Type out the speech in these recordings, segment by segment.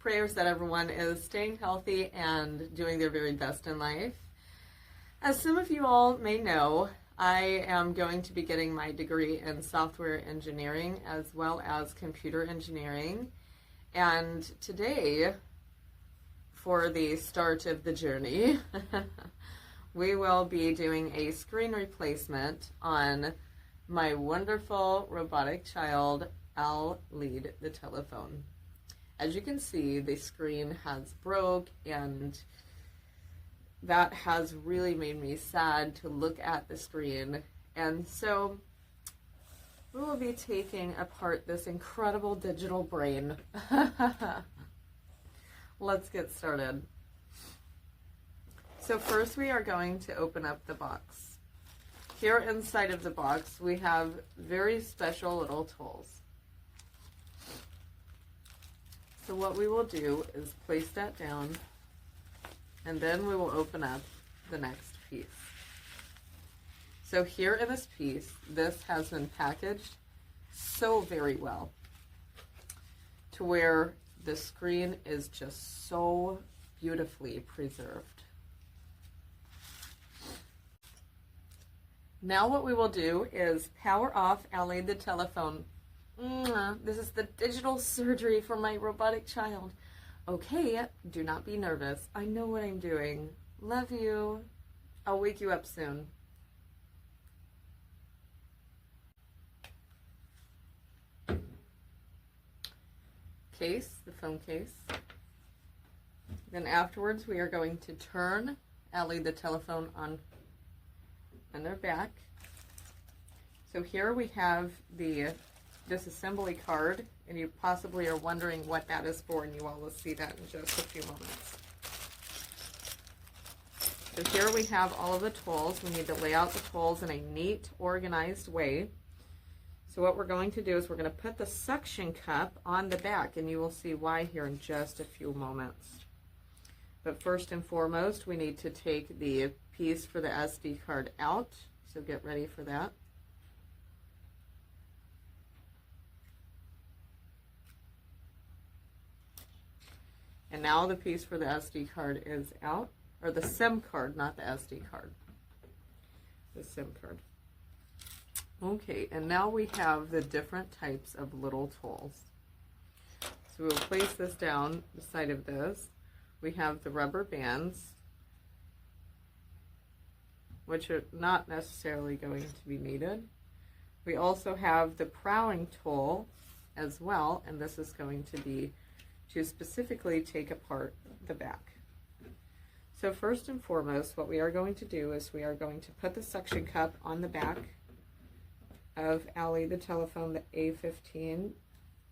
prayers that everyone is staying healthy and doing their very best in life. As some of you all may know, I am going to be getting my degree in software engineering as well as computer engineering. And today, for the start of the journey, we will be doing a screen replacement on my wonderful robotic child, I'll Lead the Telephone. As you can see, the screen has broke, and that has really made me sad to look at the screen. And so we will be taking apart this incredible digital brain. Let's get started. So first we are going to open up the box. Here inside of the box we have very special little tools. So what we will do is place that down, and then we will open up the next piece. So here in this piece, this has been packaged so very well to where the screen is just so beautifully preserved. Now what we will do is power off I'll Lead the Telephone. This is the digital surgery for my robotic child. Okay, do not be nervous. I know what I'm doing. Love you. I'll wake you up soon. Case, the phone case. Then afterwards we are going to turn I'll Lead the Telephone on their back. So here we have the disassembly card, and you possibly are wondering what that is for, and you all will see that in just a few moments. So here we have all of the tools. We need to lay out the tools in a neat, organized way. So what we're going to do is we're going to put the suction cup on the back, and you will see why here in just a few moments. But first and foremost, we need to take the piece for the SD card out, so get ready for that. And now the piece for the SD card is out, or the SIM card, not the SD card, the SIM card. Okay, and now we have the different types of little tools. So we'll place this down beside of this. We have the rubber bands, which are not necessarily going to be needed. We also have the prouing tool as well, and this is going to be to specifically take apart the back. So first and foremost, what we are going to do is we are going to put the suction cup on the back of I'll Lead the Telephone, the A15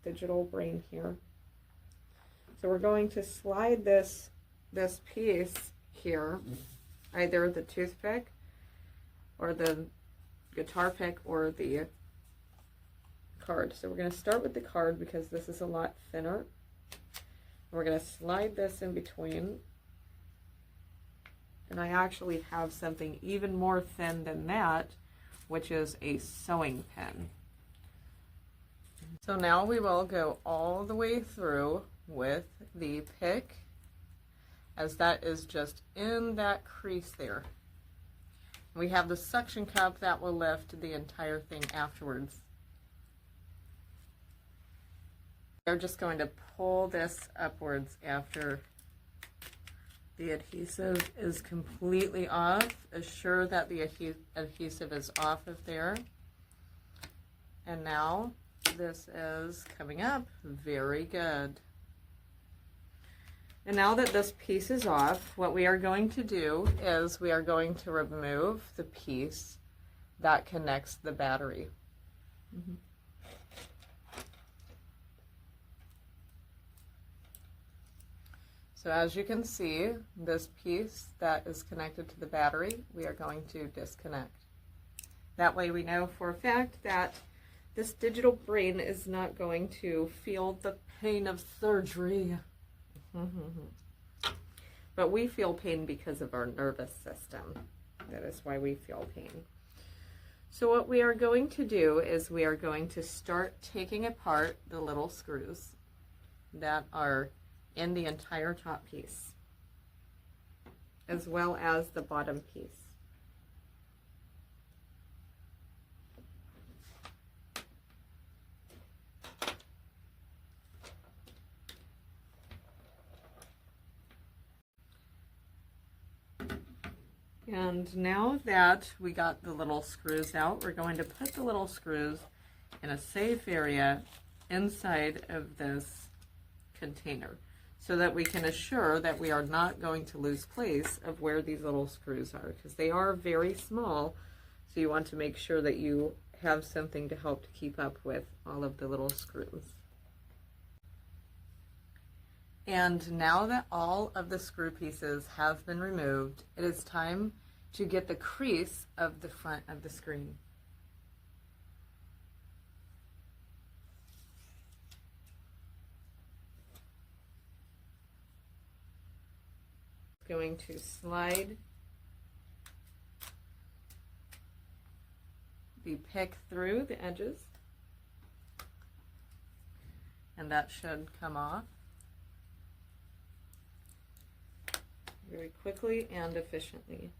digital brain here. So we're going to slide this piece here, either the toothpick or the guitar pick or the card. So we're going to start with the card because this is a lot thinner. We're going to slide this in between, and I actually have something even more thin than that, which is a sewing pin. So now we will go all the way through with the pick, as that is just in that crease there. We have the suction cup that will lift the entire thing afterwards. We're just going to pull this upwards after the adhesive is completely off. Assure that the adhesive is off of there. And now this is coming up. Very good. And now that this piece is off, what we are going to do is we are going to remove the piece that connects the battery. So as you can see, this piece that is connected to the battery, we are going to disconnect. That way we know for a fact that this digital brain is not going to feel the pain of surgery. But we feel pain because of our nervous system. That is why we feel pain. So what we are going to do is we are going to start taking apart the little screws that are in the entire top piece, as well as the bottom piece. And now that we got the little screws out, we're going to put the little screws in a safe area inside of this container so that we can assure that we are not going to lose place of where these little screws are, because they are very small. So you want to make sure that you have something to help to keep up with all of the little screws. And now that all of the screw pieces have been removed, it is time to get the crease of the front of the screen. Going to slide the pick through the edges, and that should come off very quickly and efficiently.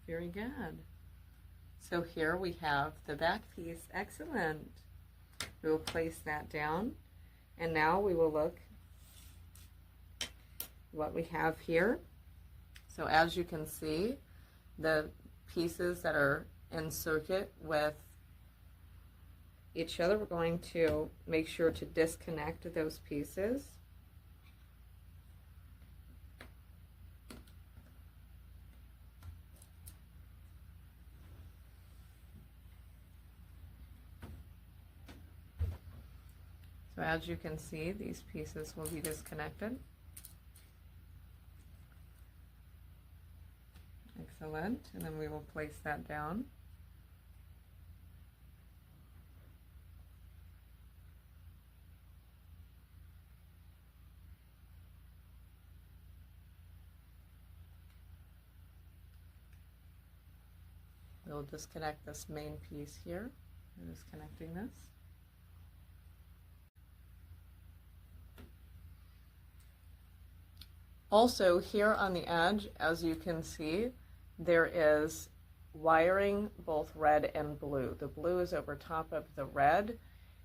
Very good. So here we have the back piece. Excellent. We will place that down, and now we will look what we have here. So as you can see, the pieces that are in circuit with each other, we're going to make sure to disconnect those pieces. So as you can see, these pieces will be disconnected. Excellent. And then we will place that down. We'll disconnect this main piece here. I'm disconnecting this. Also, here on the edge, as you can see, there is wiring, both red and blue. The blue is over top of the red,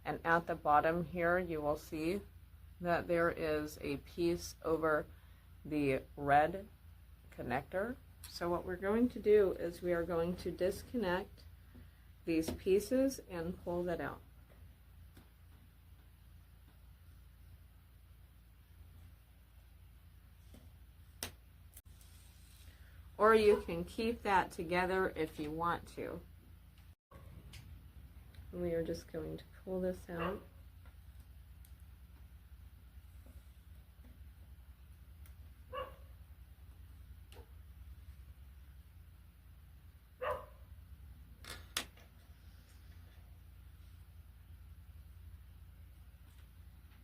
and at the bottom here you will see that there is a piece over the red connector. So what we're going to do is we are going to disconnect these pieces and pull that out. Or you can keep that together if you want to. We are just going to pull this out.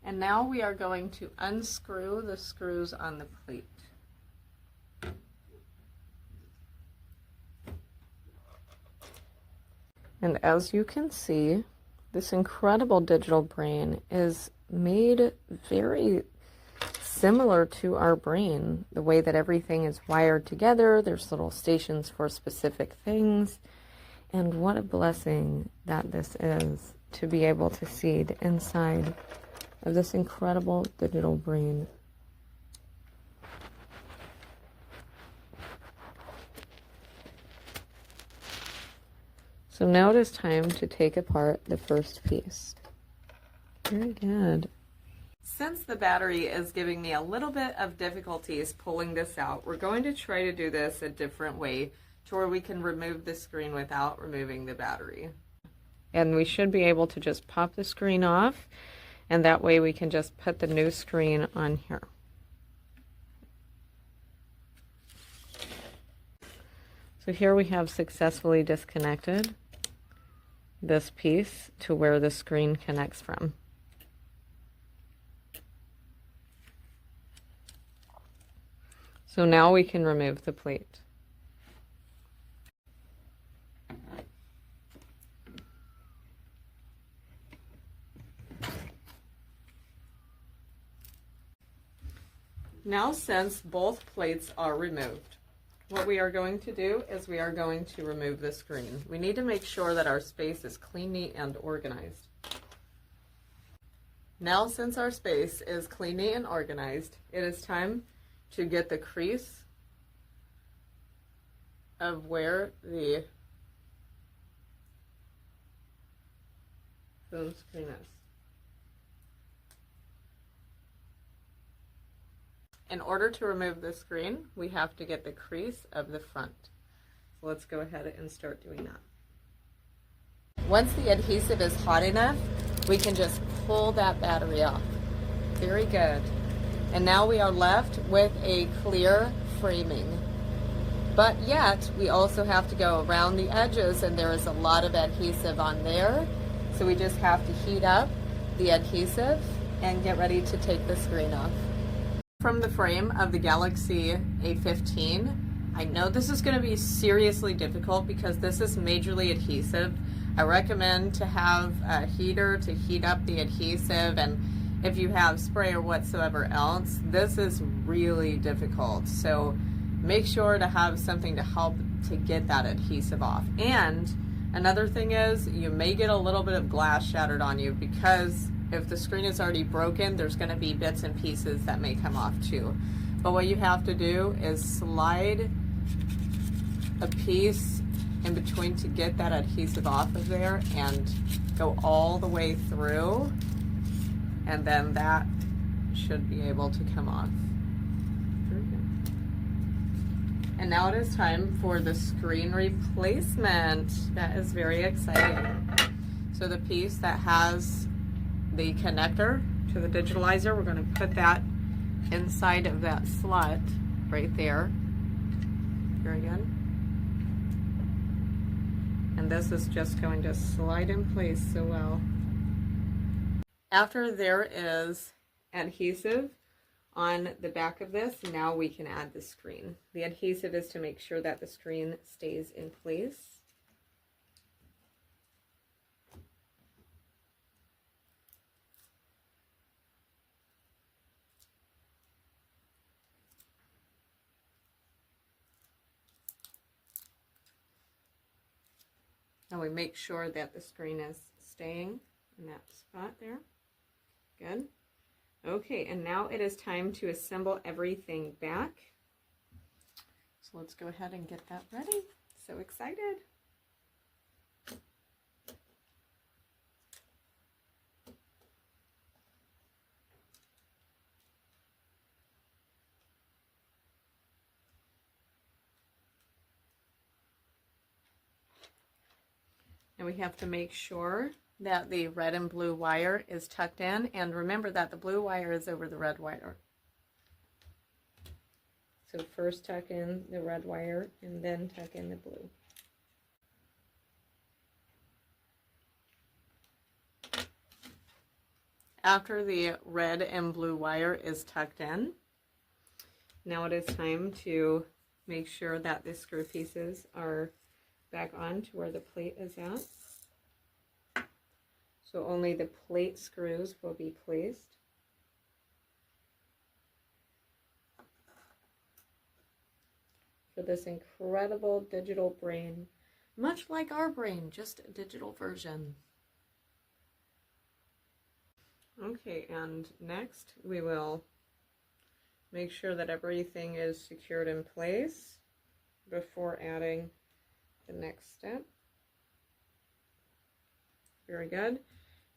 And now we are going to unscrew the screws on the plate. And as you can see, this incredible digital brain is made very similar to our brain. The way that everything is wired together, there's little stations for specific things. And what a blessing that this is, to be able to see the inside of this incredible digital brain. So now it is time to take apart the first piece. Very good. Since the battery is giving me a little bit of difficulties pulling this out, we're going to try to do this a different way to where we can remove the screen without removing the battery. And we should be able to just pop the screen off, and that way we can just put the new screen on here. So here we have successfully disconnected this piece to where the screen connects from. So now we can remove the plate. Now, since both plates are removed, what we are going to do is we are going to remove the screen. We need to make sure that our space is clean, neat, and organized. Now, since our space is clean, neat, and organized, it is time to get the crease of where the phone screen is. In order to remove the screen, we have to get the crease of the front. So let's go ahead and start doing that. Once the adhesive is hot enough, we can just pull that battery off. Very good. And now we are left with a clear framing. But yet, we also have to go around the edges, and there is a lot of adhesive on there. So we just have to heat up the adhesive and get ready to take the screen off. From the frame of the Galaxy A15, I know this is going to be seriously difficult because this is majorly adhesive. I recommend to have a heater to heat up the adhesive, and if you have spray or whatsoever else, this is really difficult. So make sure to have something to help to get that adhesive off. And another thing is, you may get a little bit of glass shattered on you because if the screen is already broken, there's going to be bits and pieces that may come off too. But what you have to do is slide a piece in between to get that adhesive off of there and go all the way through, and then that should be able to come off. And now it is time for the screen replacement. That is very exciting. So the piece that has the connector to the digitalizer, we're going to put that inside of that slot right there. Very good. And this is just going to slide in place so well. After there is adhesive on the back of this, now we can add the screen. The adhesive is to make sure that the screen stays in place. And we make sure that the screen is staying in that spot there. Good. Okay, and now it is time to assemble everything back. So let's go ahead and get that ready. So excited. And we have to make sure that the red and blue wire is tucked in, and remember that the blue wire is over the red wire. So first tuck in the red wire and then tuck in the blue. After the red and blue wire is tucked in, now it is time to make sure that the screw pieces are back on to where the plate is at. So only the plate screws will be placed. For this incredible digital brain, much like our brain, just a digital version. Okay, and next we will make sure that everything is secured in place before adding the next step. Very good.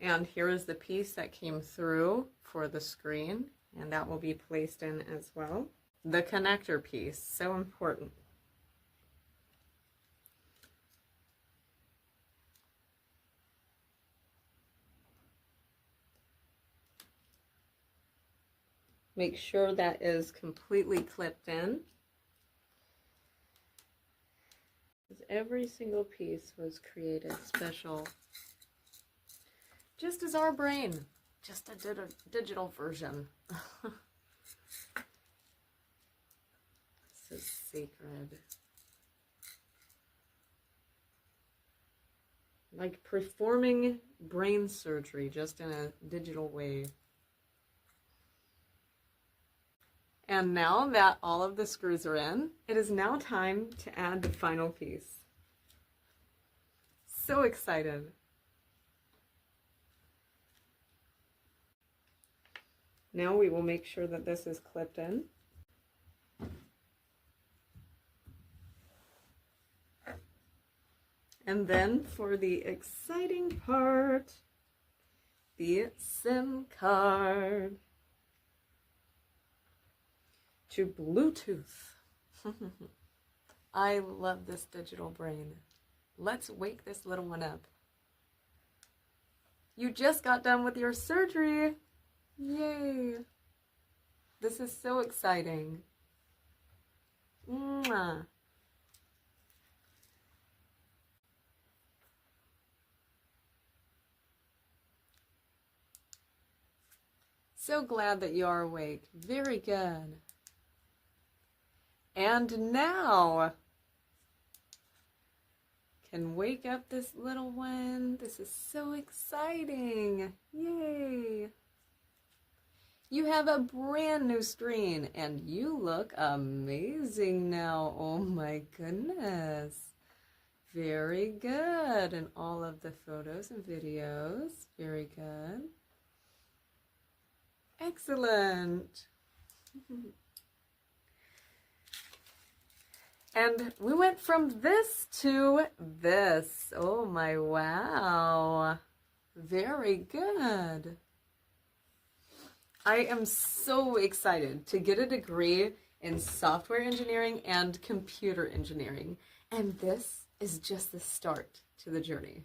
And here is the piece that came through for the screen, and that will be placed in as well. The connector piece, so important. Make sure that is completely clipped in. Every single piece was created special, just as our brain, just a digital version. This is sacred. Like performing brain surgery, just in a digital way. And now that all of the screws are in, it is now time to add the final piece. So excited. Now we will make sure that this is clipped in. And then for the exciting part, the SIM card to Bluetooth. I love this digital brain. Let's wake this little one up. You just got done with your surgery. Yay. This is so exciting. Mwah. So glad that you are awake. Very good. And now can wake up this little one. This is so exciting. Yay. You have a brand new screen and you look amazing now. Oh my goodness. Very good. And all of the photos and videos. Very good. Excellent. And we went from this to this. Oh my, wow. Very good. I am so excited to get a degree in software engineering and computer engineering. And this is just the start to the journey.